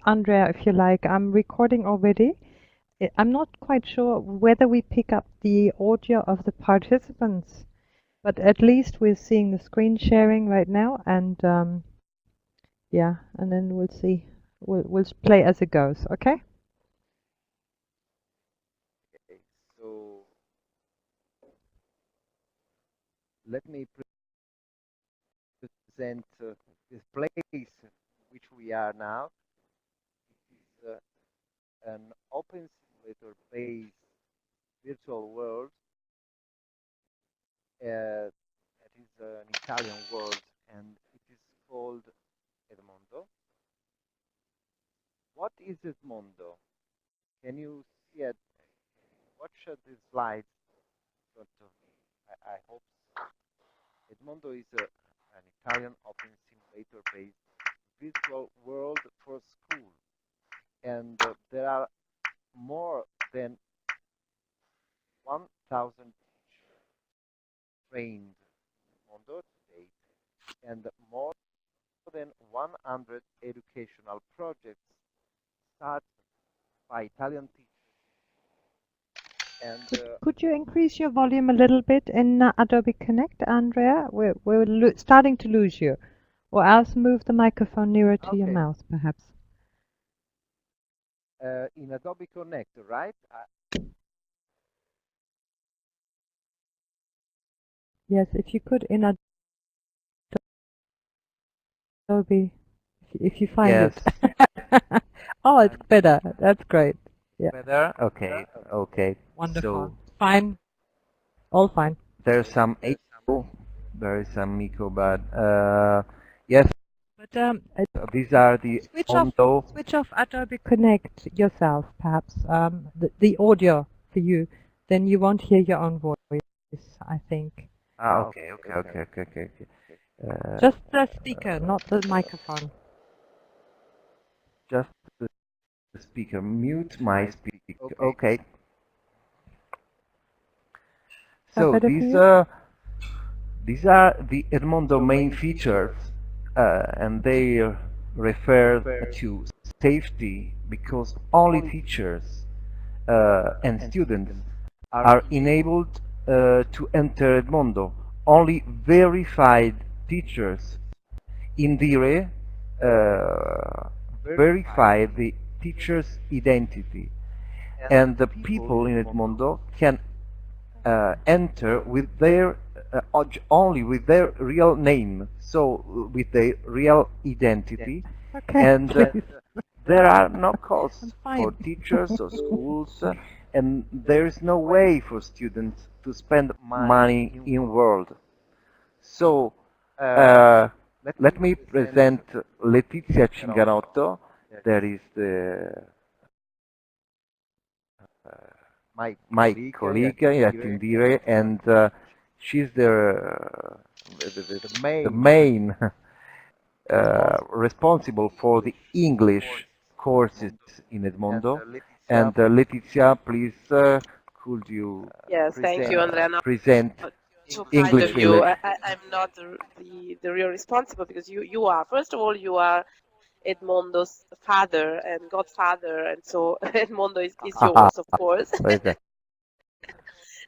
Andrea, if you like. I'm recording already. I'm not quite sure whether we pick up the audio of the participants, but at least we're seeing the screen sharing right now, and yeah, and then we'll see. We'll play as it goes. Okay? Okay, so let me present this place which we are now. It is an open simulator-based virtual world. It is an Italian world, and it is called Edmondo. What is Edmondo? Can you see it? Watch the slides in front of me. I hope so. Edmondo is an Italian open simulator-based virtual world for school, and there are more than 1,000 teachers trained in Edmondo today, and more than 100 educational projects started by Italian teachers. And Could you increase your volume a little bit in Adobe Connect, Andrea? We're starting to lose you. Or else move the microphone nearer to your mouth, perhaps. in Adobe Connect, right? Yes, if you could in Adobe, if you find it. Oh, it's better. That's great. Yeah. Better? Okay, okay. Wonderful. So Fine. All fine. there's some echo, there is some echo, but yes, But these are the switch off Adobe Connect yourself, perhaps. The audio for you, then you won't hear your own voice, I think. Okay. Just the speaker, not the microphone. Just the speaker. Mute my speaker. Okay. So these are the Edmondo main features, and they refer to safety, because only teachers and students are enabled to enter Edmondo. Only verified teachers in dire verify the teacher's identity, and the people in Edmondo can enter with their only with their real name, so with their real identity. And there are no costs for teachers or schools, and there is no way for students to spend money in world. So let me present Letizia Cinganotto. That is my colleague at Indire, and she's the main responsible for the English courses in Edmondo. And Letizia, please, could you thank you, Andrea. present So English kind of you. Village? I'm not the real responsible, because you are. First of all, you are Edmondo's father and godfather, and so Edmondo is yours, of course.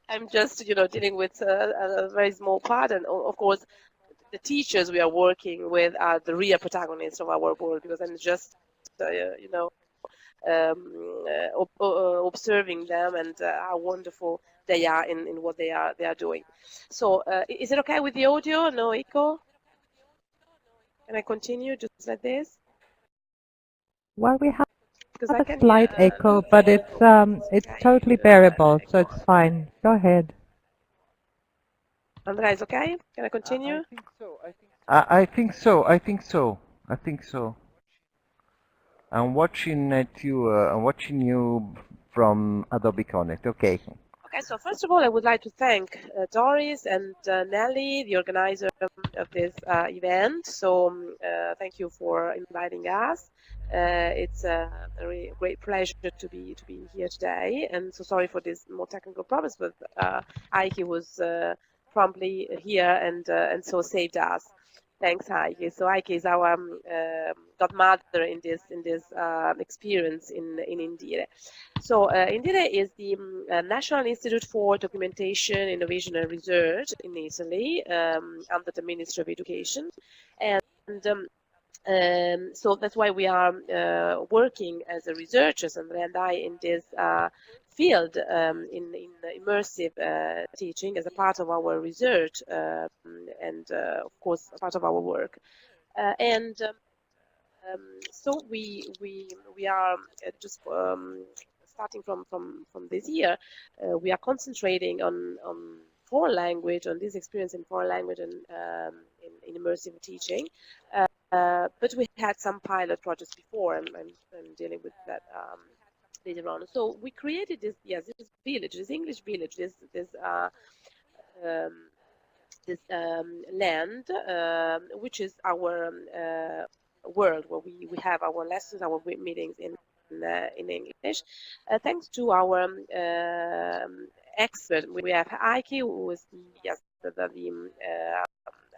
I'm just, dealing with a very small part, and of course, the teachers we are working with are the real protagonists of our world, because I'm just, observing them and how wonderful they are in what they are doing. So, is it okay with the audio? No echo? Can I continue just like this? Well, we have a slight echo, but it's totally bearable, so it's fine. Go ahead. Andrea, is okay? Can I continue? I think so. I'm watching you from Adobe Connect. Okay. Okay, so first of all, I would like to thank Doris and Nelly, the organizer of this event. So thank you for inviting us. It's a really great pleasure to be here today. And so sorry for these more technical problems, but Heiki was promptly here and so saved us. Thanks, Heike. So Heike is our godmother in this experience in Indire. So Indire is the National Institute for Documentation, Innovation and Research in Italy, under the Ministry of Education, and so that's why we are working as a researchers, Andrea and I, in this field in immersive teaching as a part of our research and of course a part of our work. So we are just starting from this year, we are concentrating on foreign language, on this experience in foreign language and in immersive teaching. But we had some pilot projects before, and I'm dealing with that later on. So we created this village, this English village, this land, which is our world, where we have our lessons, our meetings in English, thanks to our expert. We have Heiki, who is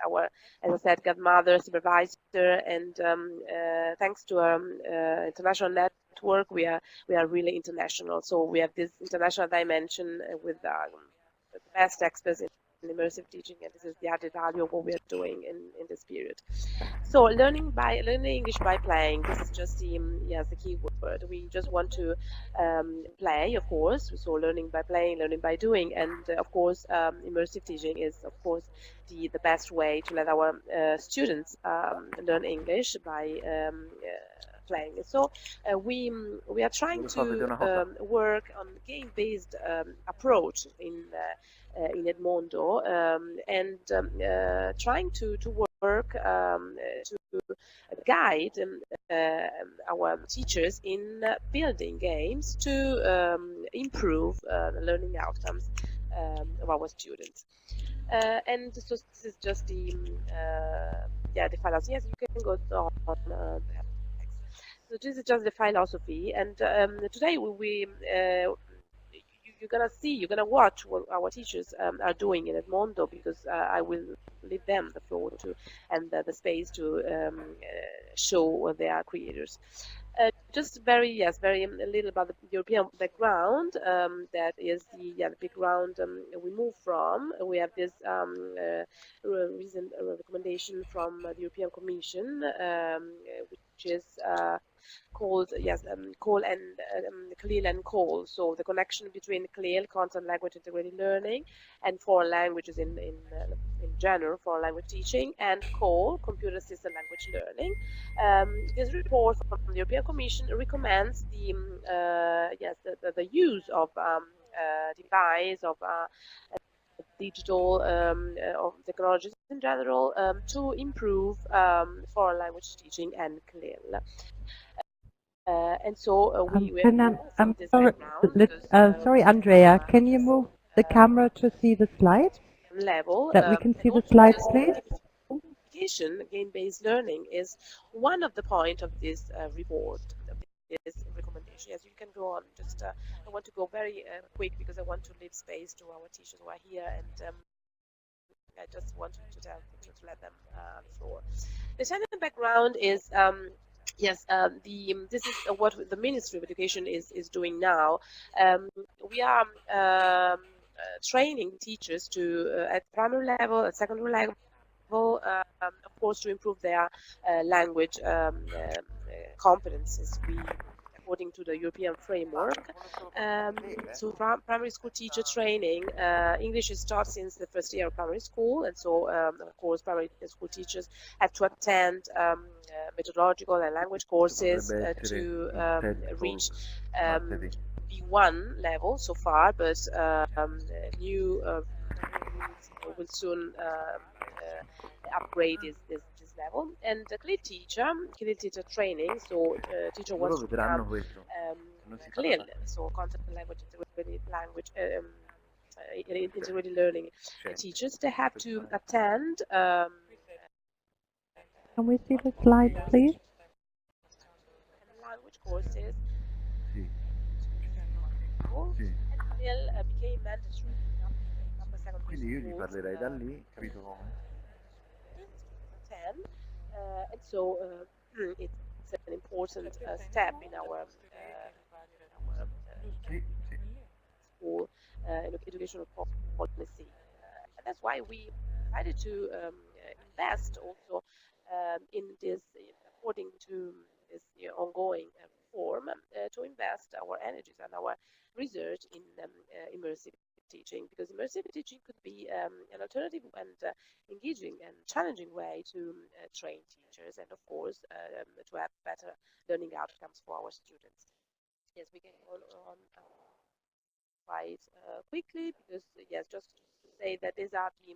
our, as I said, godmother, supervisor, and thanks to our international network, we are really international. So we have this international dimension with the best experts in immersive teaching, and this is the added value of what we are doing in this period. So learning English by playing, this is just the key word. We just want to play, of course. So learning by playing, learning by doing, and of course immersive teaching is of course the best way to let our students learn English by playing. So we are trying to work on game-based approach in Edmondo, and trying to work to guide our teachers in building games to improve the learning outcomes of our students. And so this is just the philosophy. Yes, you can go on. So this is just the philosophy, and today you're gonna watch what our teachers are doing in Edmondo, because I will leave them the floor to and the space to show what they are creators. Just very little about the European background. That is the background we move from. We have this recent recommendation from the European Commission, which is called CLIL and COL. So the connection between CLIL, content language integrated learning, and foreign languages in general, foreign language teaching, and COL, computer assisted language learning. This report from the European Commission recommends the use of device of digital of technologies in general to improve foreign language teaching and CLIL. And so we I'm sorry, sorry, Andrea, can you move the camera to see the slide? Level that we can see the slides, please. Game-based learning is one of the points of this report, of this recommendation. Yes, you can go on. Just I want to go very quick, because I want to leave space to our teachers who are here, and I just want to let them the floor. The second background is this is what the Ministry of Education is doing now. We are training teachers to at primary level, at secondary level, of course, to improve their language competencies. According to the European framework. So primary school teacher training, English starts since the first year of primary school, and so of course primary school teachers have to attend methodological and language courses to reach B1 level so far, but new will soon upgrade this level. And the CLIL teacher training, so teacher wants to become CLIL, so content language integrated learning teachers. They have to attend. Can we see the slide, please? Language courses. And CLIL became mandatory. Quindi io gli parlerei da lì, capito come? 10, and so it's an important step in our school educational policy, and that's why we decided to invest also in this, according to this ongoing reform, to invest our energies and our research in immersive teaching, because immersive teaching could be an alternative and engaging and challenging way to train teachers and, of course, to have better learning outcomes for our students. Yes, we can go on quite quickly, because yes, just to say that these are the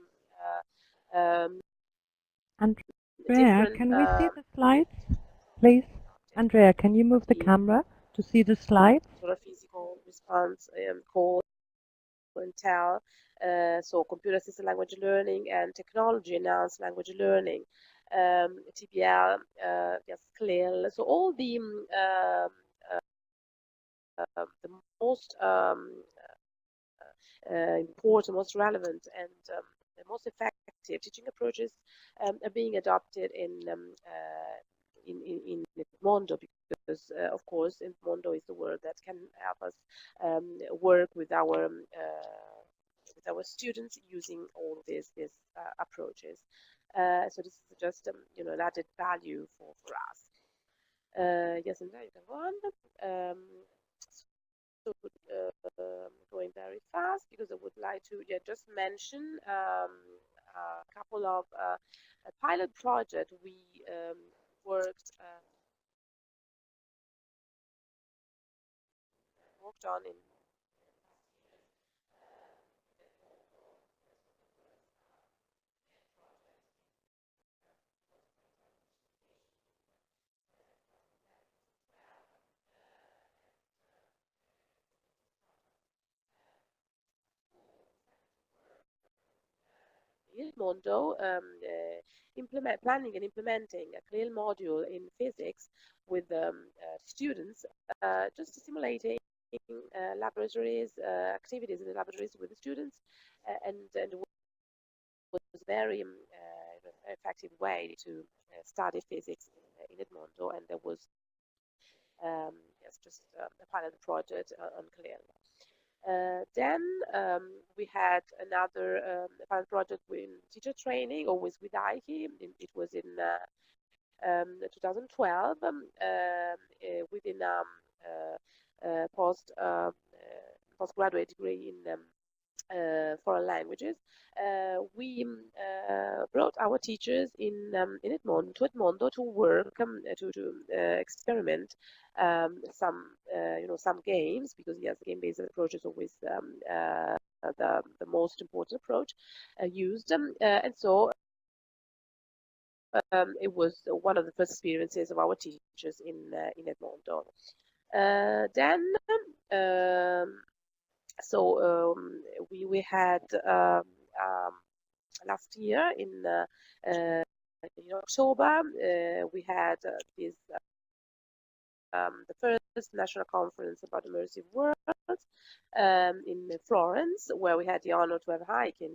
Andrea, can we see the slides, please? Andrea, can you move the camera to see the slides? sort of physical response, call and tell, so computer-assisted language learning and technology-enhanced language learning, TBL, yes, CLIL. So all the most important, most relevant, and the most effective teaching approaches are being adopted in Edmondo, because of course Edmondo is the word that can help us work with our students using all these approaches. So this is just an added value for us. Yes, Andrea, you can go on. So going very fast, because I would like to just mention a couple of a pilot project we worked on in Edmondo, planning and implementing a CLIL module in physics with students, just simulating laboratories, activities in the laboratories with the students, and was a very effective way to study physics in Edmondo, and there was yes, just a pilot project on CLIL. Then we had another pilot project with teacher training, always with Heiki. It was in 2012 within postgraduate degree in foreign languages. We brought our teachers in Edmondo to work to experiment some games, because yes, game-based approach is always the most important approach used, and so it was one of the first experiences of our teachers in Edmondo. Then so we had last year in October we had this the first national conference about immersive worlds in Florence, where we had the honor to have Heiki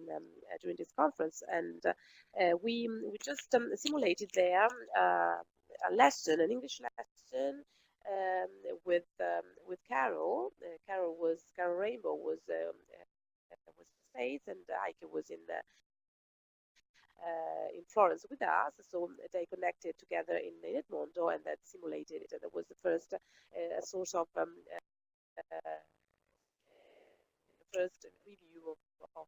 during this conference, and we just simulated there a lesson, an English lesson with Carol. Carol Rainbow was States, and Heike was in Florence with us. So they connected together in Edmondo, and that simulated it. That was the first source of first review of our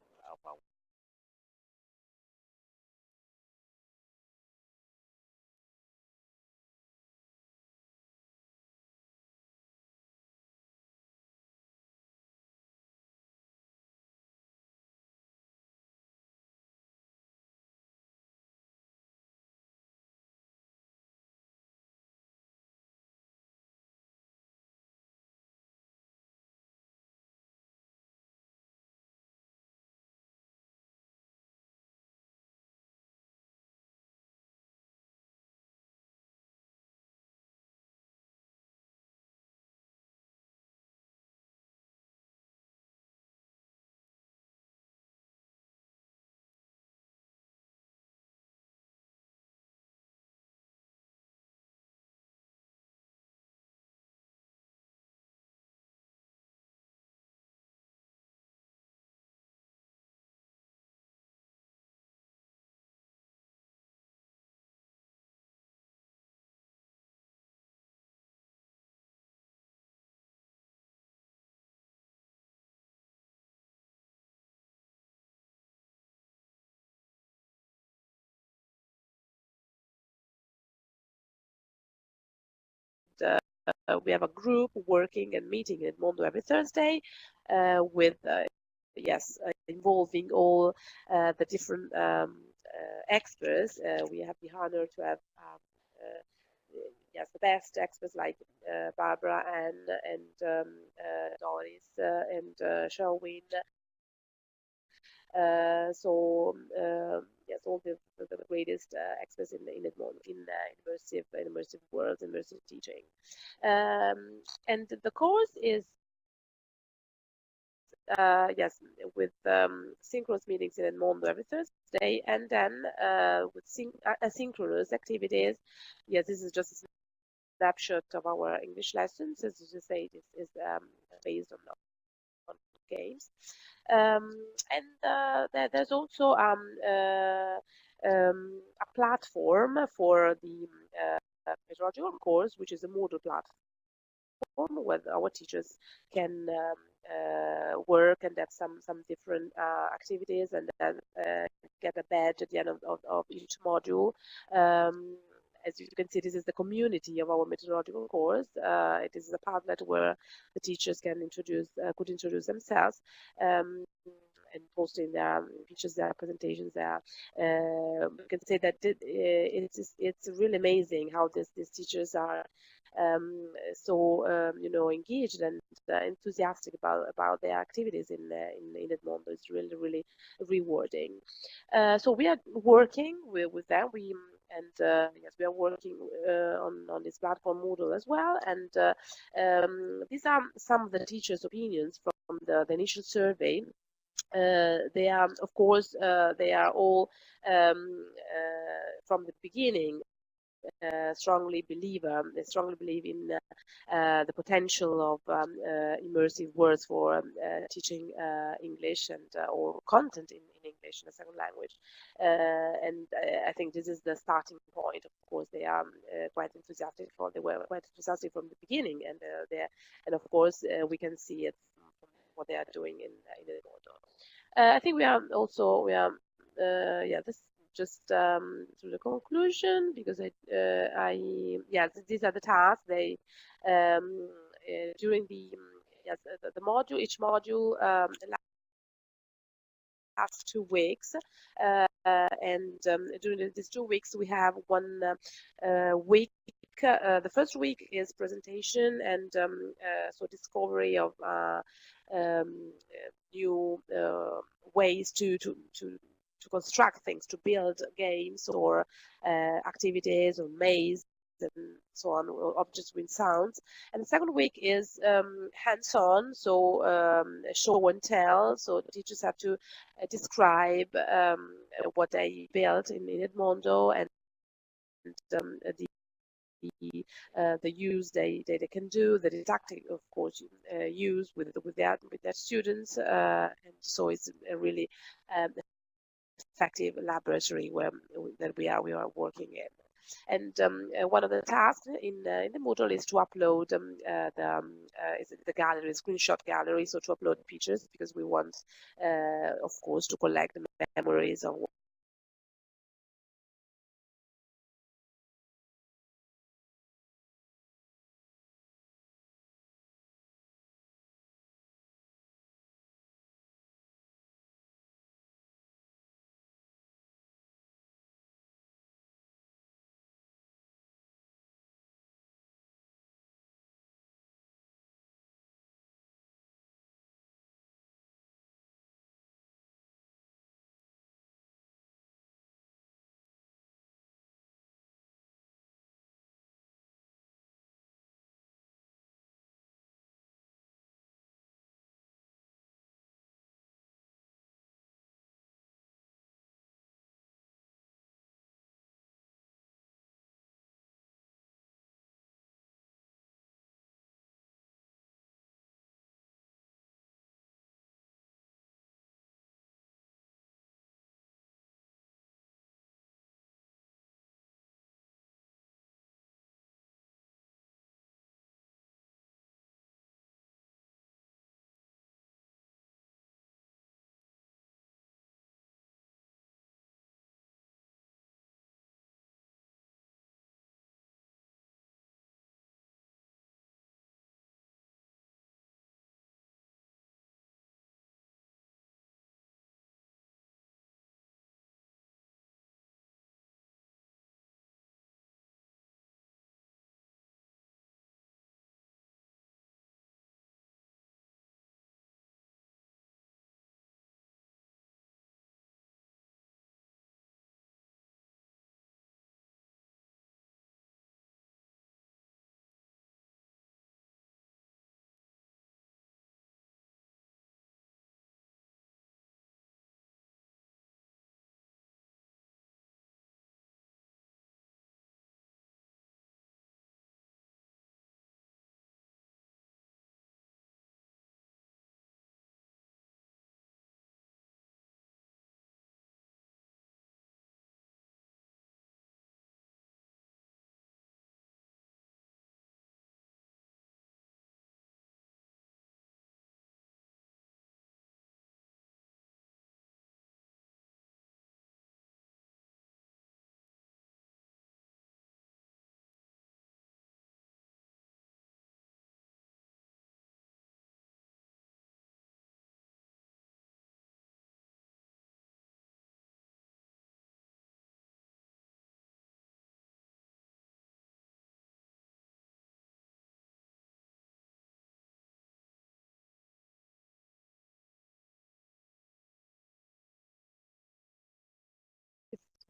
we have a group working and meeting in Edmondo every Thursday with yes, involving all the different experts. We have the honor to have yes, the best experts like Barbara and Doris and Sherwin. Yes, all the greatest experts in Edmondo, in immersive worlds, immersive teaching. And the course is yes, with synchronous meetings in Edmondo every Thursday, and then with asynchronous activities. Yes, this is just a snapshot of our English lessons. As you say, this is based on games. And there's also a platform for the methodological course, which is a Moodle platform where our teachers can work and have some different activities, and then get a badge at the end of each module. As you can see, this is the community of our methodological course. It is a Padlet where the teachers can could introduce themselves and posting their pictures, their presentations there. You can say that it's really amazing how these teachers are so engaged and enthusiastic about their activities in Edmondo. It's really rewarding. So we are working with them. Yes, we are working on this platform Moodle as well. And these are some of the teachers' opinions from the initial survey. They are, of course, they are all from the beginning they strongly believe in the potential of immersive words for teaching English and or content in English in a second language. And I think this is the starting point. Of course, they are quite enthusiastic. They were quite enthusiastic from the beginning, and of course we can see it from what they are doing in Edmondo. I think we are yeah, this just to the conclusion, because yeah, these are the tasks they during the yes the module, each module last 2 weeks, and during these 2 weeks we have one week. The first week is presentation and so discovery of new ways to construct things, to build games or activities or maze and so on, or objects with sounds. And the second week is hands-on, so show and tell. So teachers have to describe what they built in Edmondo and the use they can do, the didactic, of course, use with their students, and so it's a really effective laboratory that we are working in. And one of the tasks in the Moodle is to upload the gallery, screenshot gallery, so to upload pictures, because we want, of course, to collect the memories of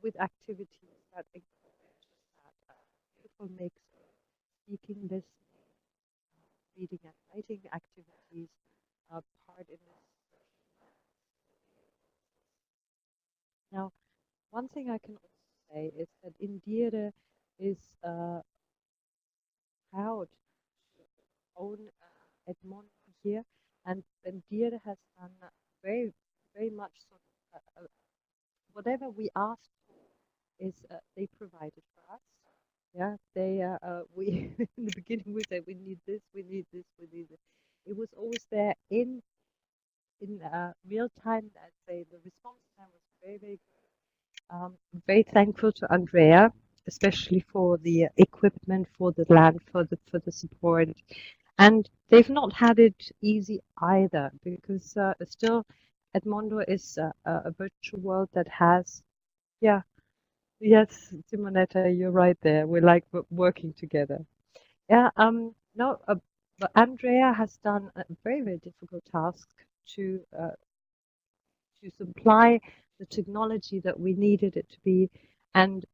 with activities that encourage that beautiful mix of speaking, listening, reading and writing activities, part in this. Now, one thing I can also say is that Indira is proud to own Edmondo here, and Indira has done very, very much sort of whatever we asked for is they provided for us. Yeah, they we in the beginning we said we need this, we need this, we need this. It was always there in real time. I'd say the response time was very, very good. Very thankful to Andrea, especially for the equipment, for the land, for the support, and they've not had it easy either because still Edmondo is a virtual world that has, yeah. Yes, Simonetta, you're right there. We like working together. Yeah, no, but Andrea has done a very, very difficult task to supply the technology that we needed it to be, and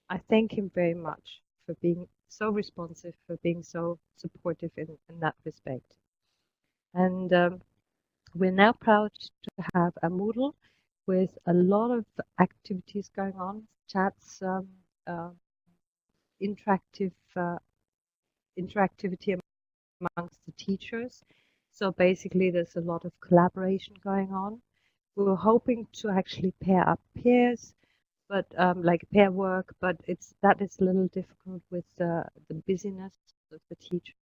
I thank him very much for being so responsive, for being so supportive in that respect. And we're now proud to have a Moodle with a lot of activities going on, chats, interactivity amongst the teachers. So basically, there's a lot of collaboration going on. We were hoping to actually pair up peers, but like pair work, but that is a little difficult with the busyness of the teacher.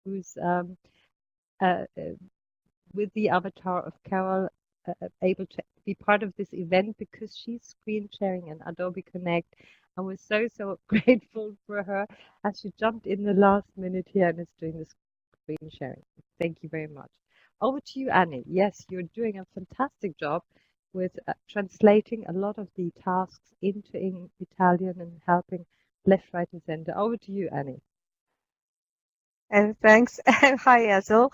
Who's with the avatar of Carol able to be part of this event because she's screen sharing in Adobe Connect, and we're so grateful for her as she jumped in the last minute here and is doing the screen sharing. Thank you very much. Over to you, Annie. Yes, you're doing a fantastic job with translating a lot of the tasks into Italian and helping left, right, and center. Over to you, Annie. And thanks. Hi, Azul.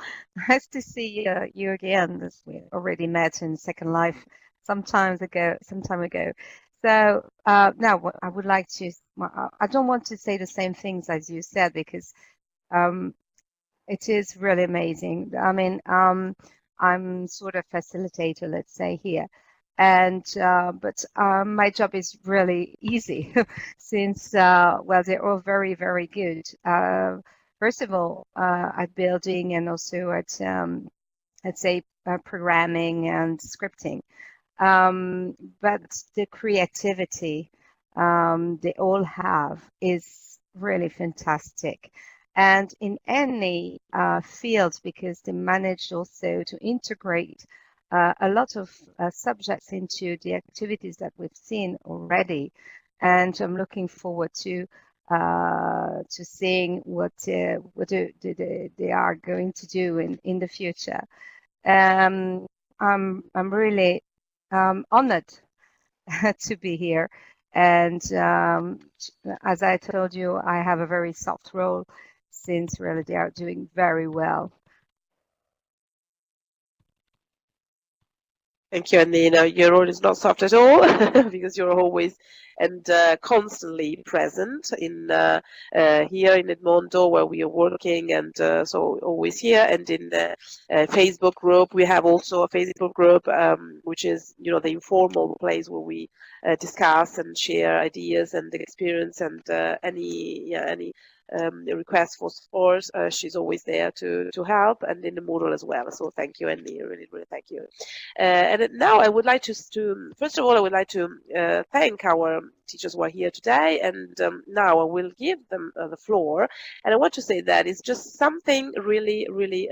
Nice to see you again. We already met in Second Life some time ago. So now I would like to, I don't want to say the same things as you said because it is really amazing. I mean, I'm sort of facilitator, let's say here. And but my job is really easy since well, they're all very, very good. First of all, at building and also at let's say programming and scripting. But the creativity they all have is really fantastic. And in any field, because they managed also to integrate a lot of subjects into the activities that we've seen already. And I'm looking forward to seeing what they are going to do in the future. I'm really honored to be here. And as I told you, I have a very soft role since really they are doing very well. Thank you, and your role is not soft at all because you're always and constantly present in here in Edmondo where we are working, and so always here. And in the Facebook group, we have also a Facebook group which is the informal place where we discuss and share ideas and experience, and any request for support. She's always there to help, and in the Moodle as well. So thank you, Annie. Really, really thank you. And now I would like to first of all, I would like to thank our teachers who are here today, and now I will give them the floor. And I want to say that it's just something really, really,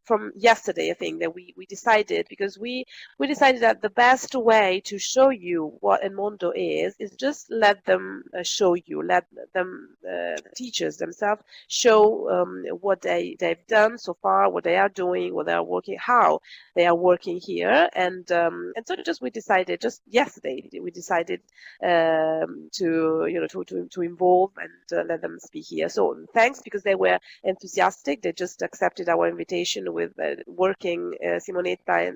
from yesterday, I think, that we decided, because we decided that the best way to show you what Edmondo is just let them show you, let them, the teachers themselves, show what they've done so far, what they are doing, what they are working, how they are working here. And so we decided just yesterday, we decided to involve and let them speak here. So thanks, because they were enthusiastic. They just accepted our invitation with working. Simonetta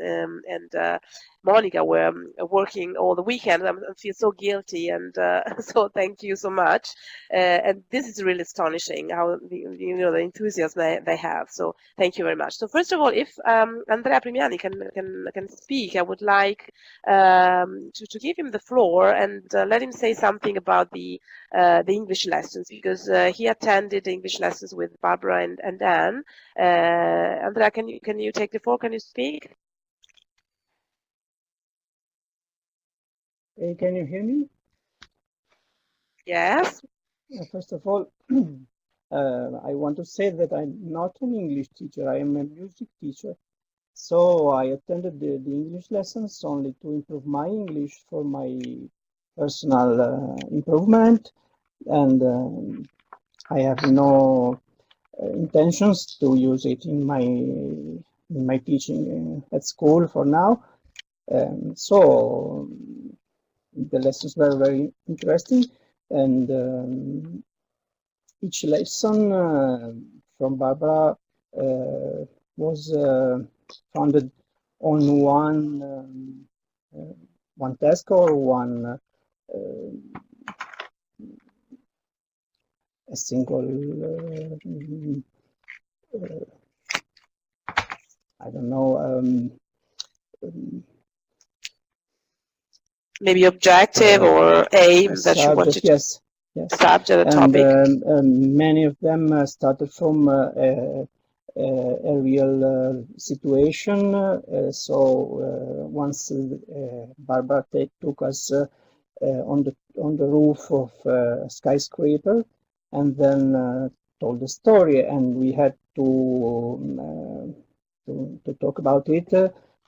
and Monica were working all the weekend. I feel so guilty, and so thank you so much. And this is really astonishing how the enthusiasm they have. So thank you very much. So first of all, if Andrea Primiani can speak, I would like to give him the floor and let him say something about the English lessons, because he attended the English lessons with Barbara and Anne. Andrea, can you take the floor? Can you speak? Can you hear me? Yes. First of all, I want to say that I'm not an English teacher. I am a music teacher. So I attended the English lessons only to improve my English for my personal improvement. And I have no intentions to use it in my teaching at school for now. So the lessons were very interesting, and each lesson from Barbara was founded on one task or one a single I don't know. Maybe objective or aim that you wanted to. Yes. Subject, topic. Many of them started from a real situation. So once Barbara took us on the roof of a skyscraper, and then told the story, and we had to talk about it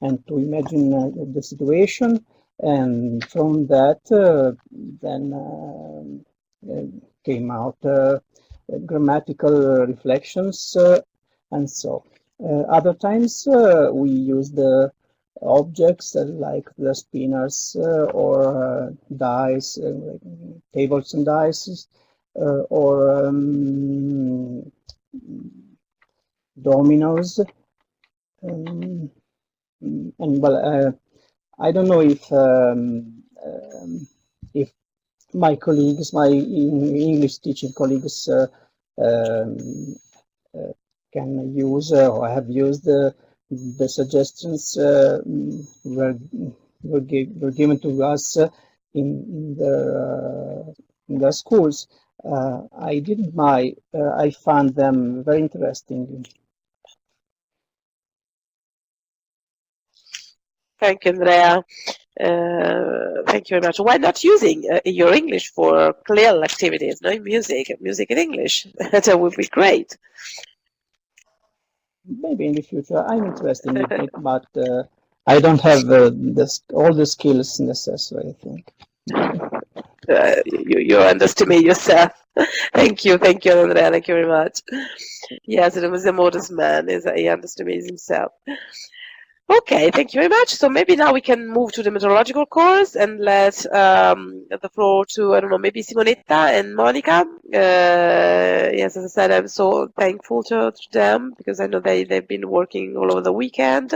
and to imagine the situation. And from that, then came out grammatical reflections, and so other times we used the objects like the spinners or dice, tables and dice, or dominoes, and well, I don't know if my colleagues, my English teaching colleagues, can use or have used the suggestions were given to us in their schools. I did I found them very interesting. Thank you, Andrea. Thank you very much. Why not using your English for CLIL activities, no? Music in English? That would be great. Maybe in the future. I'm interested in it, but I don't have all the skills necessary, I think. You underestimate yourself. Thank you, Andrea. Thank you very much. Yes, it was a modest man. He underestimates himself. Okay, thank you very much. So maybe now we can move to the methodological course and let the floor to, I don't know, maybe Simonetta and Monica. Yes, as I said, I'm so thankful to them because I know they've been working all over the weekend.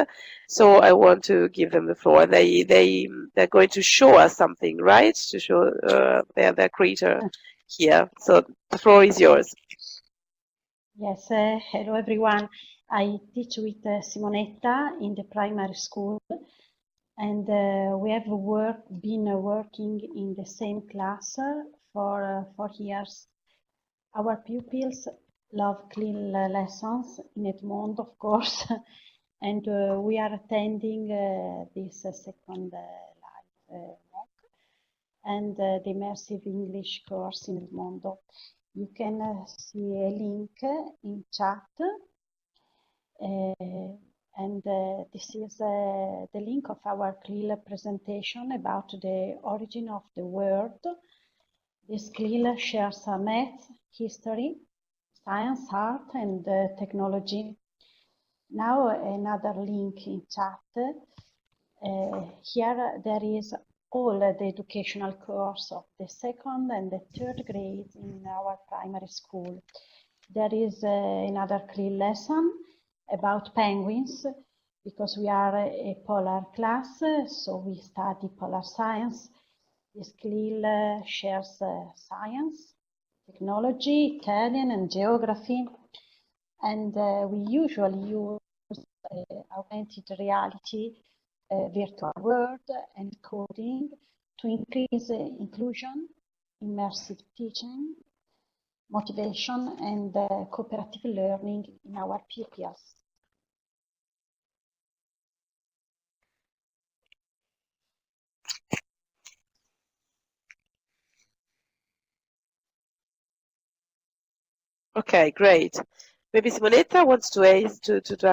So I want to give them the floor. They're going to show us something, right? To show their creator here. So the floor is yours. Yes, hello everyone. I teach with Simonetta in the primary school, and we have been working in the same class for 4 years. Our pupils love CLIL lessons in Edmondo, of course, and we are attending this second live MOOC and the Immersive English course in Edmondo. You can see a link in chat, and this is the link of our CLIL presentation about the origin of the word. This CLIL shares math, history, science, art, and technology. Now another link in chat. Here there is all the educational course of the second and the third grade in our primary school. There is another CLIL lesson about penguins, because we are a polar class, so we study polar science. This CLIL shares science, technology, Italian, and geography, and we usually use augmented reality, virtual world, and coding to increase inclusion, immersive teaching, motivation, and cooperative learning in our pupils. Okay, great. Maybe Simonetta wants to add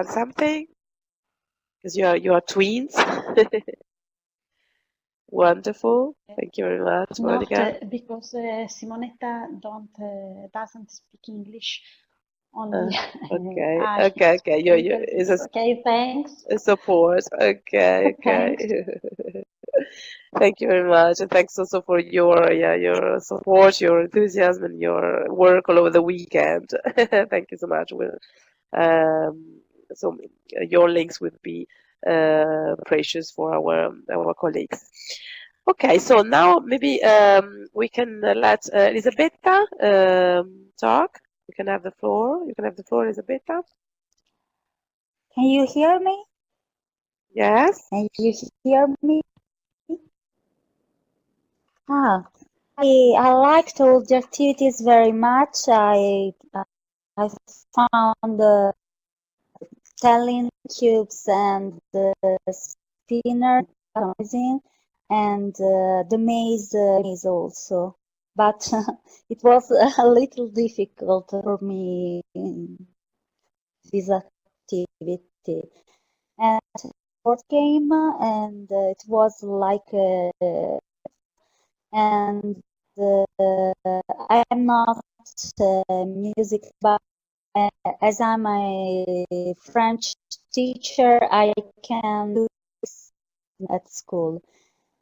something, because you are twins. Wonderful. Thank you very much, Monica. Not because Simonetta doesn't speak English. Only okay. Okay, thanks. Support. Okay. Thank you very much, and thanks also for your support, your enthusiasm, and your work all over the weekend. Thank you so much. So your links would be precious for our colleagues. Okay, so now maybe we can let Elisabetta talk. You can have the floor. You can have the floor, Elisabetta. Can you hear me? Yes. Can you hear me? I liked all the activities very much. I found the telling cubes and the spinner amazing, and the maze also. But it was a little difficult for me in this activity. And board game, and it was like and I'm not music, but as I'm a French teacher, I can do this at school.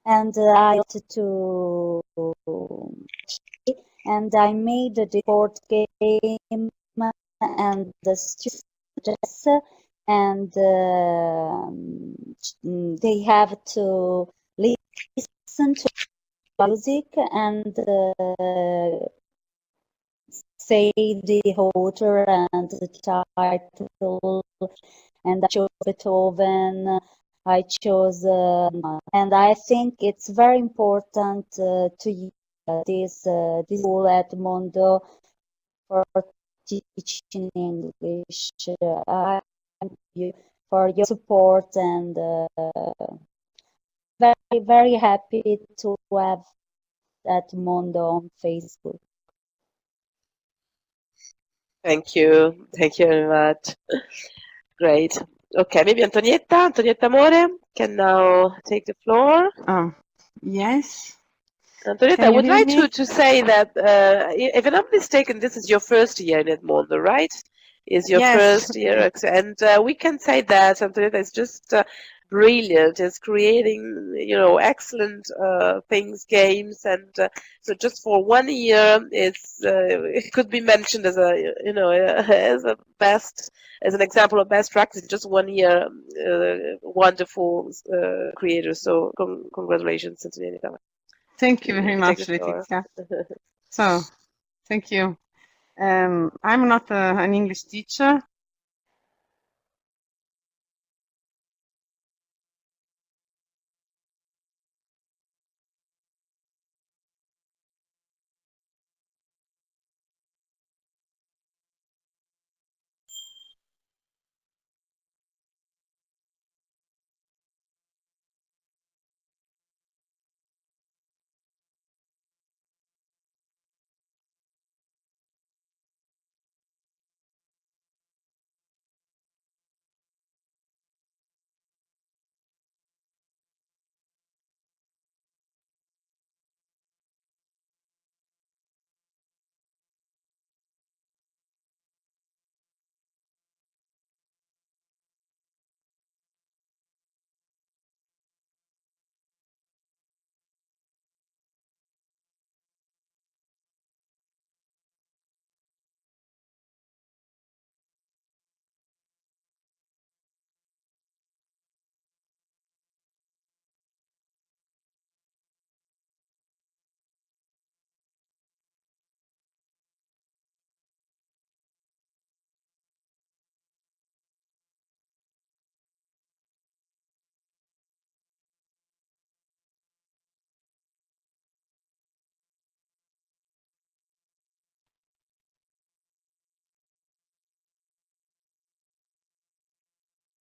And I wanted to, and I made the board game and the students, and they have to listen to music and say the author and the title, and I chose Beethoven, I chose, and I think it's very important to use this tool at Edmondo for teaching English. I thank you for your support, and very, very happy to have Edmondo on Facebook. Thank you very much. Great. Okay, maybe Antonietta Amore can now take the floor. Yes. Antonietta, I would like to say that, if I'm not mistaken, this is your first year in Edmondo, right? is your Yes. first year, and we can say that Antonietta is just brilliant. Is creating, excellent things, games, and so just for 1 year, it could be mentioned as a, as an example of best practice. Just 1 year, wonderful creator. So congratulations, Antonietta. Thank you very much, Letizia. So, thank you. I'm not an English teacher.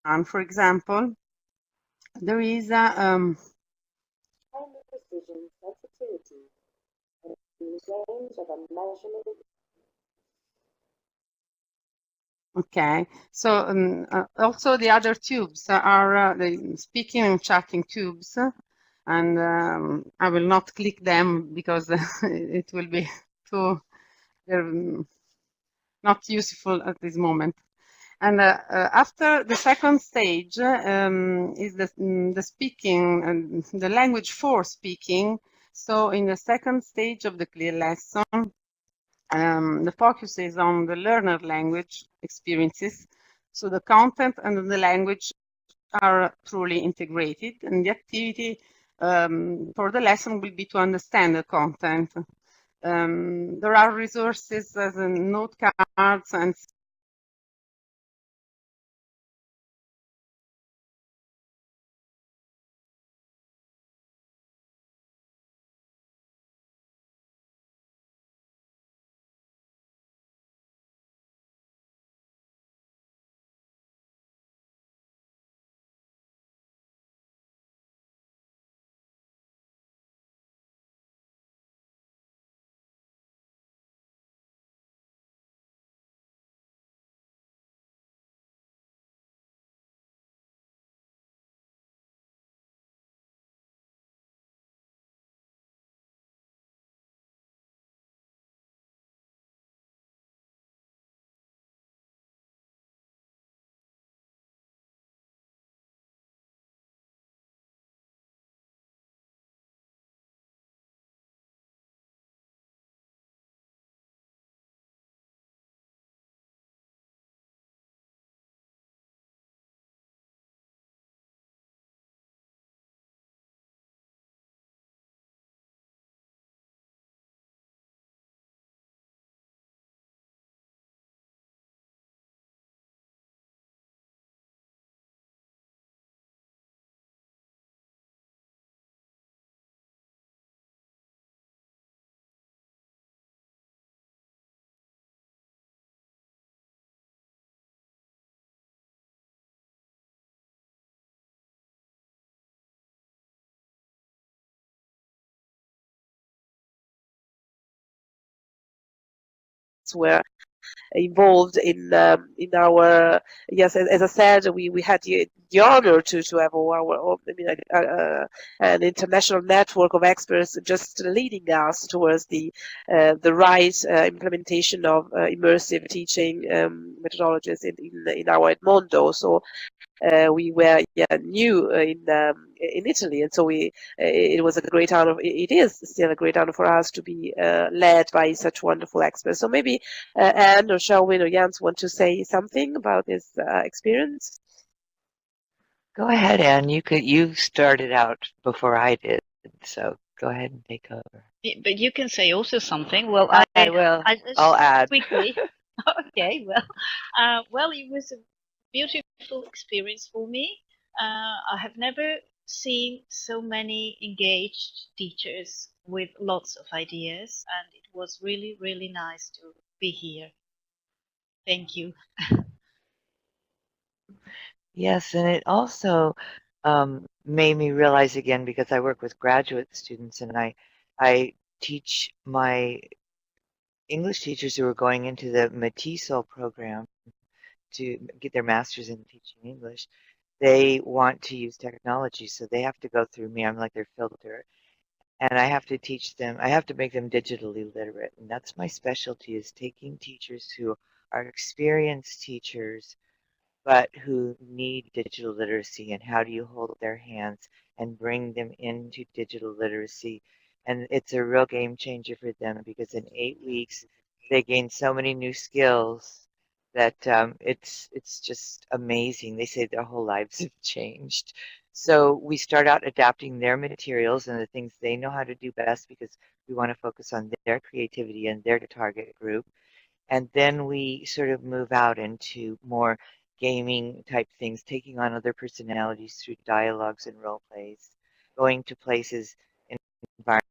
And for example, there is a precision sensitivity in range of a measurement. Okay, so also the other tubes are the speaking and chatting tubes, and I will not click them because it will be too not useful at this moment. And after the second stage is the speaking and the language for speaking. So in the second stage of the CLIL lesson, the focus is on the learner language experiences. So the content and the language are truly integrated, and the activity for the lesson will be to understand the content. There are resources as note cards and where involved in our, yes, as I said, we had the honor to have an international network of experts just leading us towards the right implementation of immersive teaching methodologies in our Edmondo. So we were new in Italy, and so it was a great honor. It is still a great honor for us to be led by such wonderful experts. So maybe Anne or Shelwyn or Jans want to say something about this experience. Go ahead, Anne. You started out before I did, so go ahead and take over. But you can say also something. Well, I will. I'll add quickly. Okay. Well, it was a beautiful experience for me. I have never seen so many engaged teachers with lots of ideas, and it was really, really nice to be here. Thank you. Yes, and it also made me realize again, because I work with graduate students and I teach my English teachers who are going into the methodological program to get their master's in teaching English. They want to use technology, so they have to go through me. I'm like their filter. And I have to teach them, I have to make them digitally literate. And that's my specialty, is taking teachers who are experienced teachers but who need digital literacy, and how do you hold their hands and bring them into digital literacy. And it's a real game changer for them, because in 8 weeks they gain so many new skills that it's just amazing. They say their whole lives have changed. So we start out adapting their materials and the things they know how to do best, because we want to focus on their creativity and their target group. And then we sort of move out into more gaming type things, taking on other personalities through dialogues and role plays, going to places in environments.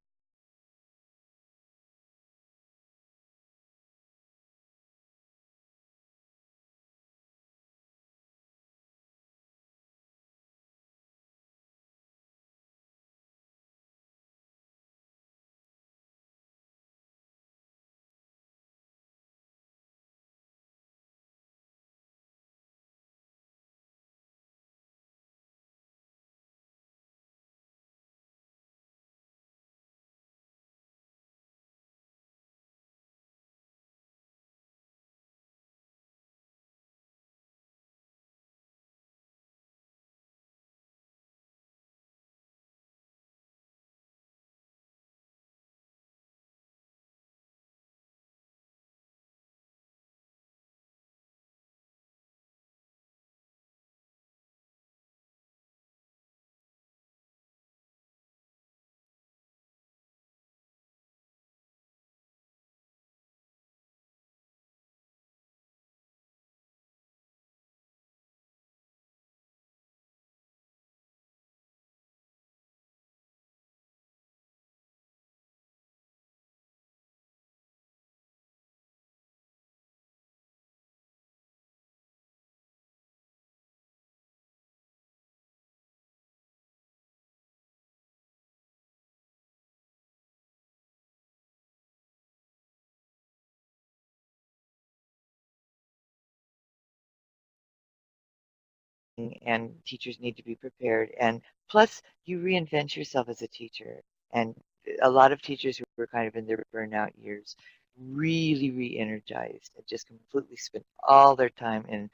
And teachers need to be prepared. And plus, you reinvent yourself as a teacher. And a lot of teachers who were kind of in their burnout years really re-energized and just completely spent all their time in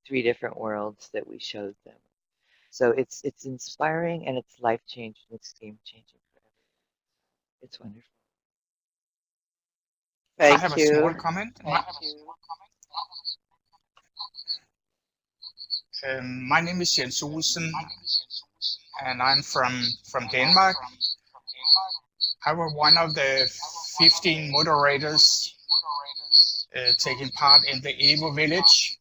3 different worlds that we showed them. So it's inspiring, and it's life-changing, it's game-changing for everyone. It's wonderful. Thank you. I have a small comment. My name is Jens Olsen, and I'm from Denmark. I was one of the 15 moderators taking part in the Evo village,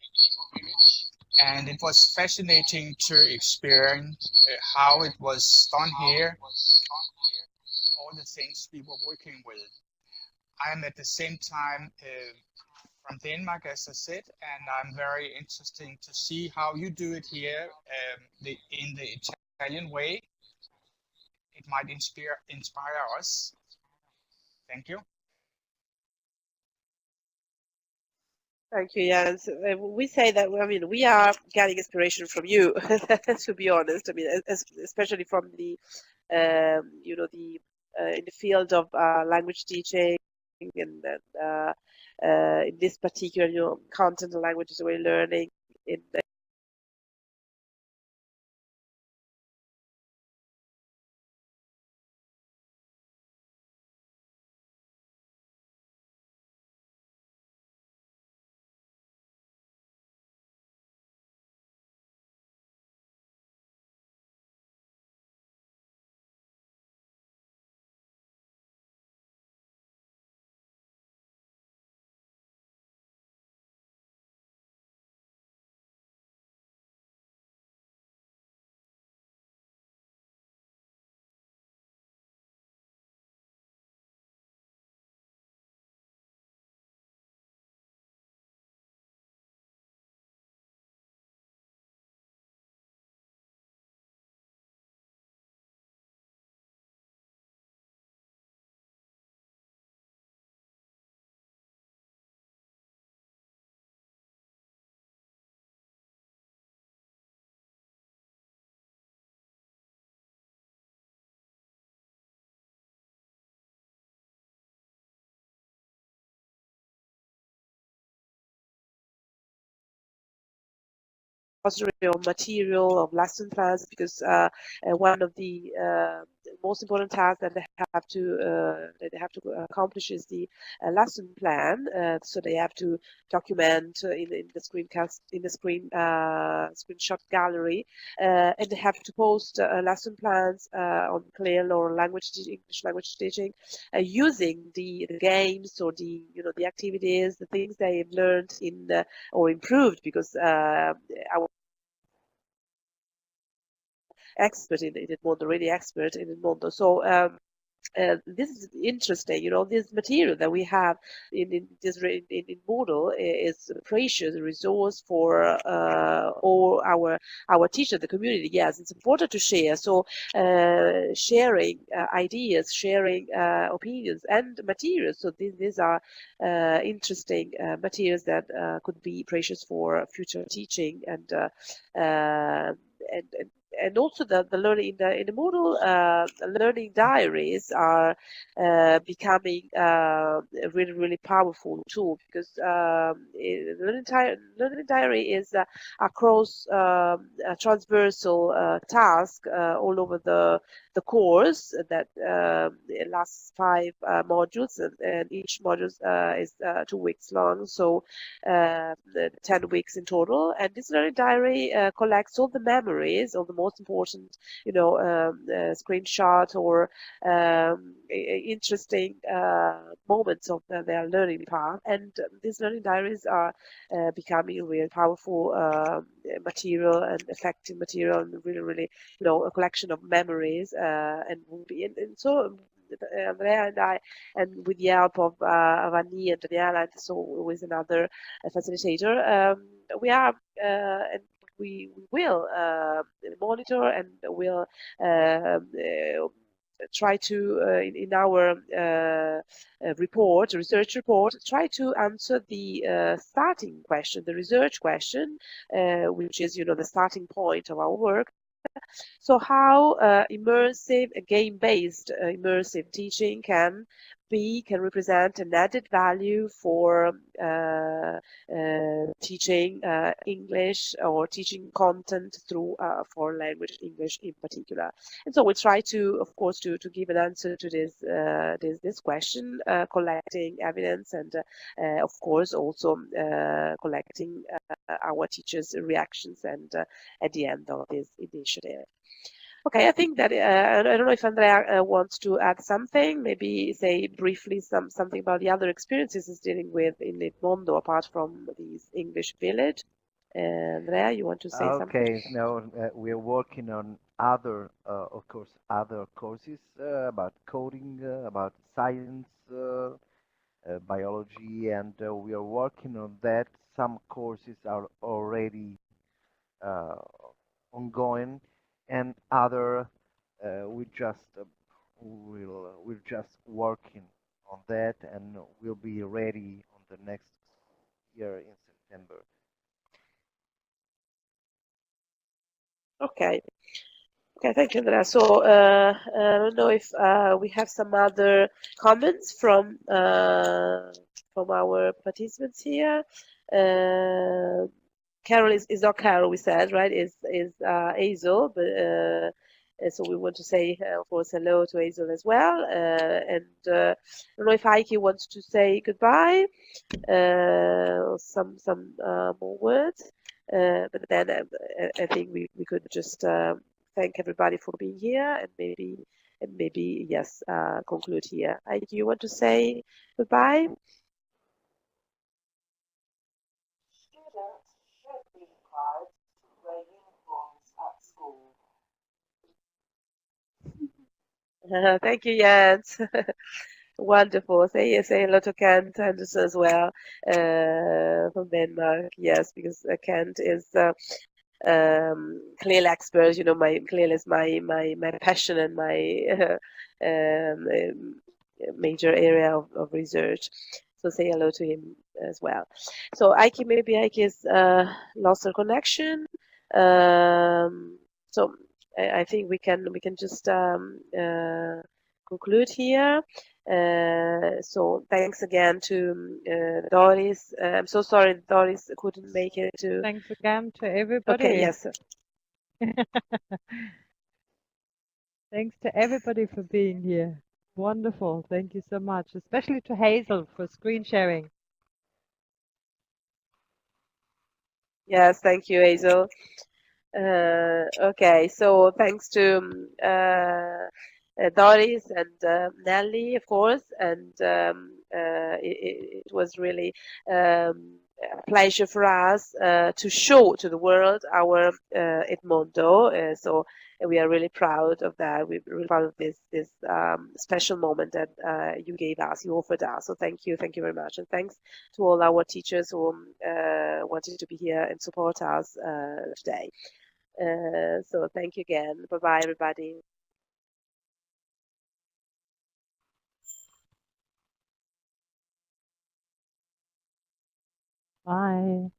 and it was fascinating to experience how it was done here, all the things we were working with. I am at the same time from Denmark, as I said, and I'm very interested to see how you do it here in the Italian way. It might inspire us. Thank you. Thank you, Jens. We say that, I mean, we are getting inspiration from you, to be honest. I mean, especially from the, you know, the in the field of language teaching and in this particular, you know, content and languages we're learning in of material, of lesson plans, because one of the most important tasks that they have to accomplish is the lesson plan. So they have to document in the screencast, in the screenshot gallery, and they have to post lesson plans on CLIL or English language teaching, using the games or the, you know, the activities, the things they've learned in or improved, because our expert in Edmondo, really expert in Edmondo. So this is interesting, you know, this material that we have in Moodle is a precious resource for all our teachers, the community. Yes, it's important to share. So sharing ideas, sharing opinions and materials. So these are interesting materials that could be precious for future teaching and also the learning in the Moodle learning diaries are becoming a really powerful tool, because learning diary is a cross transversal task all over the course that lasts 5 modules, and each module is 2 weeks long, so 10 weeks in total. And this learning diary collects all the memories, all the most important, you know, screenshot or interesting moments of their learning path. And these learning diaries are becoming a really powerful material and effective material, and really, you know, a collection of memories, and will be, and so Andrea and I, and with the help of Vanni and Daniela, and so with another facilitator, we are and we will monitor and will try to in our research report, try to answer the starting question, the research question, which is, you know, the starting point of our work. So how immersive, game-based immersive teaching can represent an added value for teaching English, or teaching content through foreign language, English in particular. And so we try to, of course, to give an answer to this question, collecting evidence, and of course also collecting our teachers' reactions, and at the end of this initiative. Okay, I think that I don't know if Andrea wants to add something, maybe say briefly something about the other experiences he's dealing with in Edmondo, apart from this English village. Andrea, you want to say something? Okay, now we are working on other, of course, other courses about coding, about science, biology, and we are working on that. Some courses are already ongoing, and other we just we're just working on that, and we'll be ready on the next year in September. Okay. Okay, thank you, Andrea. So I don't know if we have some other comments from our participants here. Carol is not Carol, we said, right? Is Hazel, but so we want to say, of course, hello to Hazel as well. And I don't know if Heiki wants to say goodbye, some more words. But then I think we could just thank everybody for being here, and maybe yes, conclude here. Heiki, you want to say goodbye? Students should be required to wear uniforms at school. Thank you, Jens. Wonderful. Say hello to Kent Anderson as well, from Denmark. Yes, because Kent is CLIL expert. You know, my CLIL is my passion and my major area of research. So say hello to him as well. So maybe Heiki has lost her connection. So I think we can just conclude here. So thanks again to Doris. I'm so sorry Doris couldn't make it to. Thanks again to everybody. Okay, yes. Thanks to everybody for being here. Wonderful. Thank you so much, especially to Hazel for screen sharing. Yes, thank you, Hazel. Okay, so thanks to Doris and Nelly, of course, and it was really a pleasure for us to show to the world our Edmondo. So we are really proud of that. We're really proud of this special moment that you gave us, you offered us. So thank you very much, and thanks to all our teachers who wanted to be here and support us today. So thank you again. Bye bye, everybody. Bye.